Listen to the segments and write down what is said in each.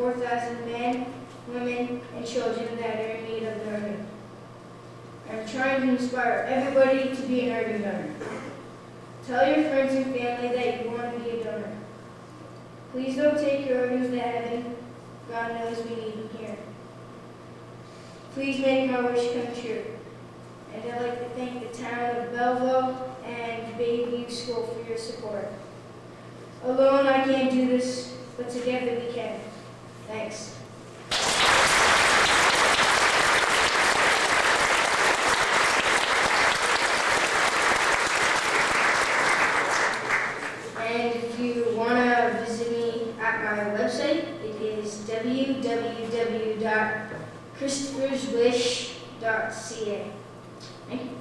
4,000 men, women, and children that are in need of an organ. I'm trying to inspire everybody to be an organ donor. Tell your friends and family that you want to be a donor. Please don't take your organs to heaven. God knows we need them here. Please make my wish come true. And I'd like to thank the town of Belleville and Bayview School for your support. Alone I can't do this, but together we can. Thanks. And if you want to visit me at my website, it is www.kristopherswish.ca. Thank you.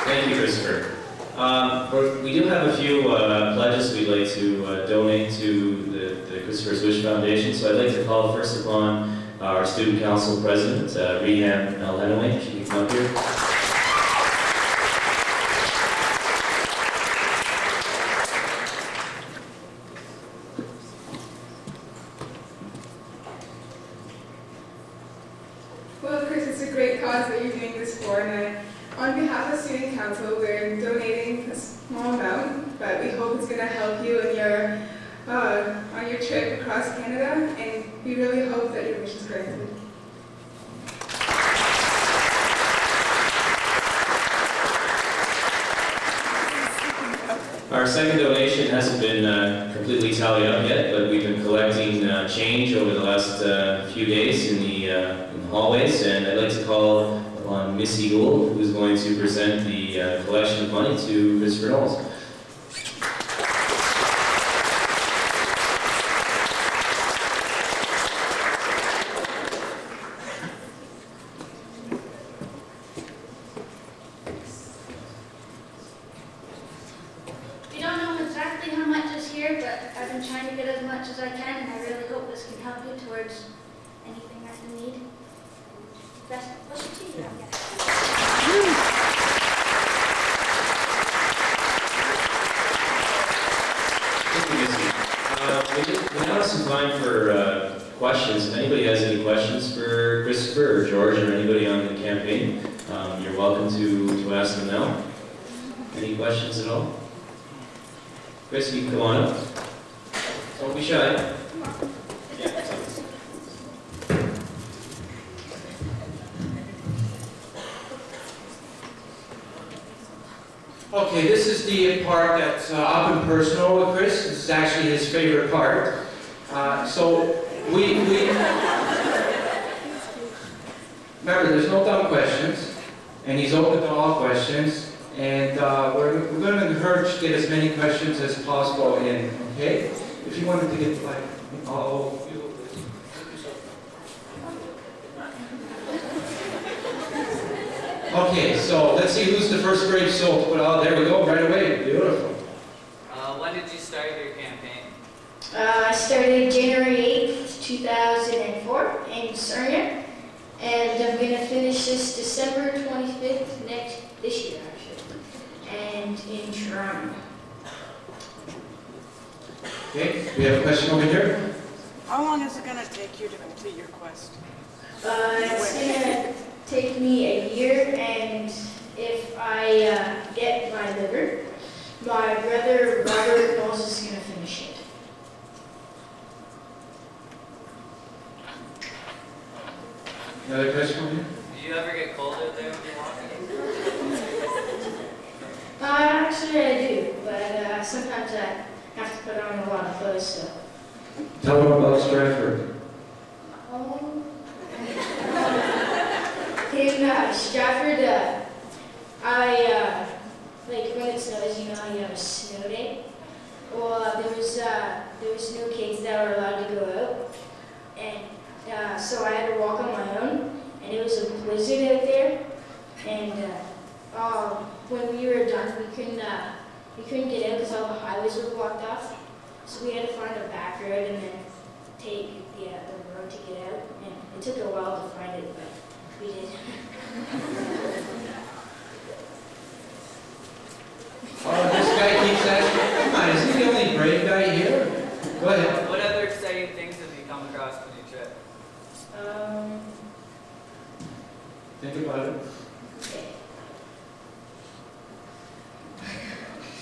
Thank you, Kristopher. We do have a few pledges we'd like to donate to the Kristopher's Wish Foundation, so I'd like to call first upon our Student Council President, Reham El-Henaway. She can come up here. Well, Chris, it's a great cause that you're doing this for, and on behalf of Student Council, we're donating a small amount, but we hope it's going to help you in on your trip across Canada, and we really hope that your wish is granted. Our second donation hasn't been completely tallied up yet, but we've been collecting change over the last few days in the hallways, and I'd like to call upon Missy Gould, who's going to present the collection of money to Kristopher Knowles. We don't know exactly how much is here, but I've been trying to get as much as I can, and I really hope this can help you towards anything that you need. Best wishes to you, I guess. Thank you, Missy. We now have some time for questions. If anybody has any questions for Kristopher or George or anybody on the campaign, you're welcome to ask them now. Any questions at all? Chris, you can come on up. Don't be shy. Okay, this is the part that's up and personal with Chris. This is actually his favorite part. Remember, there's no dumb questions, and he's open to all questions. And we're going to encourage to get as many questions as possible in, okay? If you wanted to get like, okay, so let's see who's the first brave soul to put out. There we go, right away. Beautiful. When did you start your campaign? I started January 8th, 2004 in Sarnia, and I'm going to finish this December 25th this year, actually, and in Toronto. Okay, we have a question over here. How long is it going to take you to complete your quest? It's going to take me a year, and if I get my liver, my brother Robert Knowles is going to finish it. Another question over here? Do you ever get colder there when you're walking? Actually I do, but sometimes I have to put on a lot of clothes, so. Tell them about Stratford. In Stratford, like when it snows, you know how you have a snow day? Well, there was no kids that were allowed to go out, and so I had to walk on my own, and it was a blizzard out there, and when we were done, we couldn't get out because all the highways were blocked off, so we had to find a back road and then take the road to get out, and it took a while to find it, but we did. This Think about it. Okay.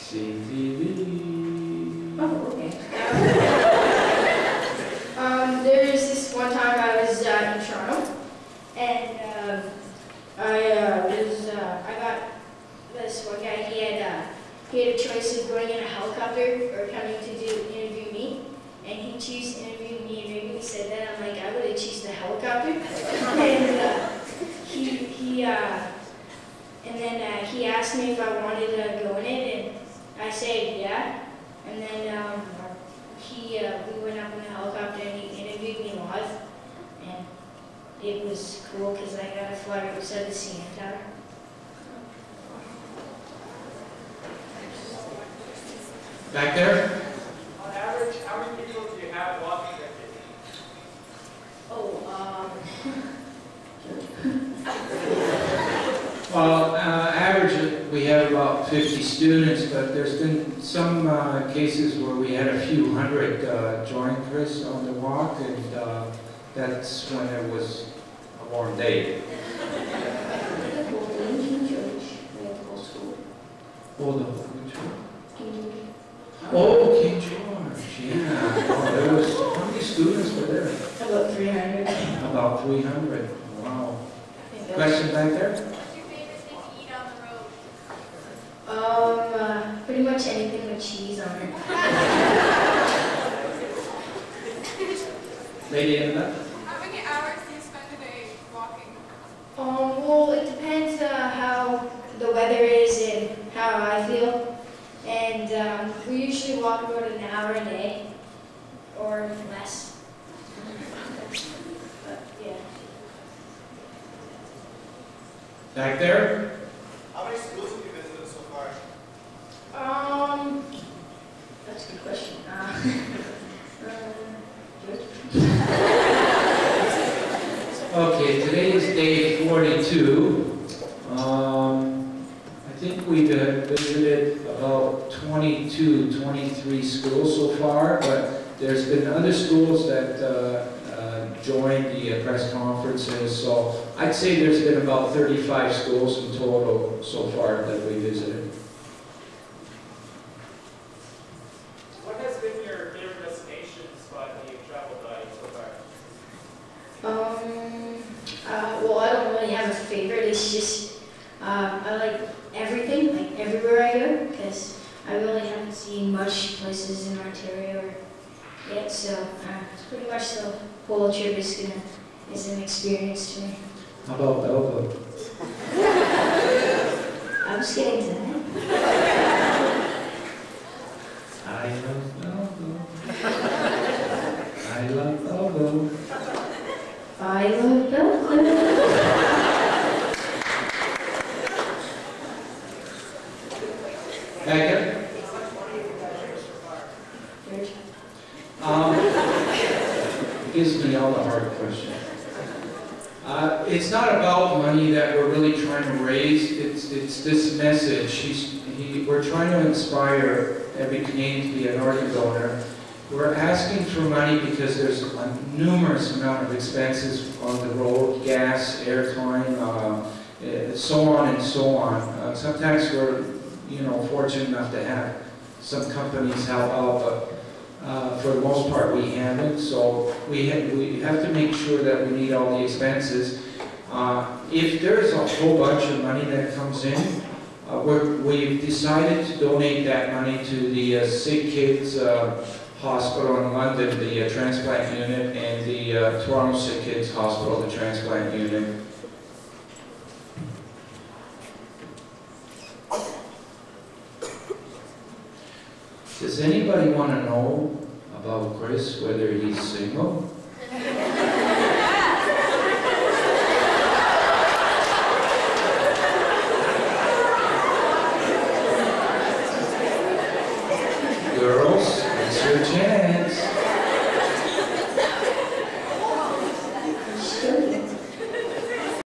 CTV. Oh, okay. There was this one time I was in Toronto, and I got this one guy. He had a choice of going in a helicopter or coming to interview me, and he chose to interview me. And maybe he said that I'm like, I would have chosen the helicopter. And he asked me if I wanted to go in it, and I said yeah. And then we went up in the helicopter and he interviewed me live, and it was cool because I got to fly right beside the CN Tower. Back there? On average, how many people do you have walking with you? Well, average, we have about 50 students, but there's been some cases where we had a few hundred join Chris on the walk, and that's when it was a warm day. Hold on. Oh, King George, yeah. Oh, there was, how many students were there? About 300. About 300, wow. Question back there? What's your favorite thing to eat on the road? Pretty much anything with cheese on it. Lady in the back? How many hours do you spend a day walking? Well, it depends how the weather is and how I feel. And we usually walk about an hour a day or less. But, yeah. Back there? How many schools have you visited so far? That's a good question. Good. Okay, today is day 42. I think we've visited about 22, 23 schools so far, but there's been other schools that joined the press conferences, so I'd say there's been about 35 schools in total so far that we visited. What has been your favorite destination spot that you've traveled by so far? Well, I don't really have a favorite. It's just I like everything, like everywhere I go, because I really haven't seen much places in Ontario yet. So it's pretty much the whole trip is an experience to me. How about Belleville? I'm just getting to that. I love Belleville. I love Belleville. I love Belleville. Back there? Gives me all the hard questions. It's not about money that we're really trying to raise. It's this message. We're trying to inspire every Canadian to be an organ donor. We're asking for money because there's a numerous amount of expenses on the road, gas, airtime, so on and so on. Sometimes we're, fortunate enough to have some companies help out, but for the most part we haven't. So we have to make sure that we meet all the expenses. If there's a whole bunch of money that comes in, we've decided to donate that money to the Sick Kids Hospital in London, the transplant unit, and the Toronto Sick Kids Hospital, the transplant unit. Does anybody want to know about Chris, whether he's single?